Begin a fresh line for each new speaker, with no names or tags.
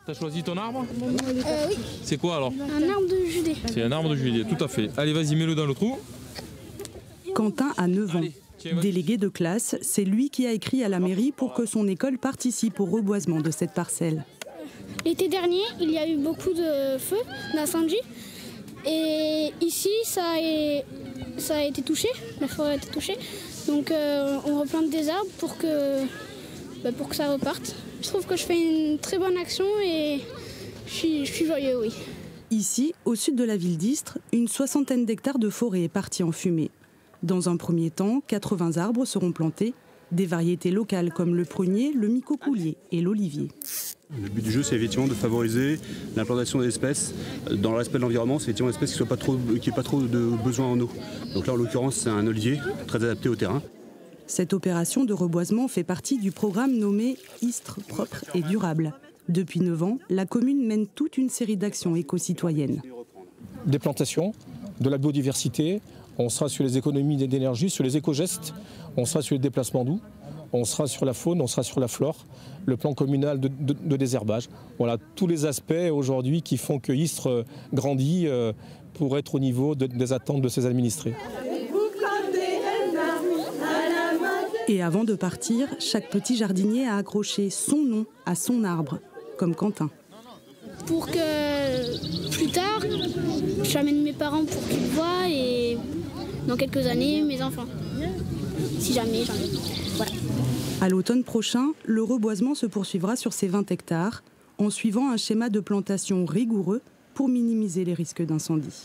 T'as choisi ton arbre?
Oui.
C'est quoi alors?
Un arbre de Judée.
C'est un arbre de juillet, tout à fait. Allez, vas-y, mets-le dans le trou.
Quentin a 9 ans.
Allez, tiens, vas-y.
Délégué de classe, c'est lui qui a écrit à la mairie pour que son école participe au reboisement de cette parcelle.
L'été dernier, il y a eu beaucoup de feux, d'incendies. Et ici, ça a été touché, la forêt a été touchée. Donc on replante des arbres pour que ça reparte. Je trouve que je fais une très bonne action et je suis joyeux, oui.
Ici, au sud de la ville d'Istres, une 60aine d'hectares de forêt est partie en fumée. Dans un premier temps, 80 arbres seront plantés, des variétés locales comme le prunier, le micocoulier et l'olivier.
Le but du jeu, c'est effectivement de favoriser l'implantation d'espèces dans le respect de l'environnement. C'est effectivement une espèce qui n'ait pas trop de besoin en eau. Donc là, en l'occurrence, c'est un olivier très adapté au terrain.
Cette opération de reboisement fait partie du programme nommé Istres propre et durable. Depuis 9 ans, la commune mène toute une série d'actions éco-citoyennes.
Des plantations, de la biodiversité, on sera sur les économies d'énergie, sur les éco-gestes, on sera sur les déplacements doux, on sera sur la faune, on sera sur la flore, le plan communal de désherbage. Voilà tous les aspects aujourd'hui qui font que Istres grandit pour être au niveau des attentes de ses administrés.
Et avant de partir, chaque petit jardinier a accroché son nom à son arbre, comme Quentin.
Pour que plus tard, j'amène mes parents pour qu'ils voient et dans quelques années, mes enfants. Si jamais j'en ai. Voilà.
À l'automne prochain, le reboisement se poursuivra sur ces 20 hectares en suivant un schéma de plantation rigoureux pour minimiser les risques d'incendie.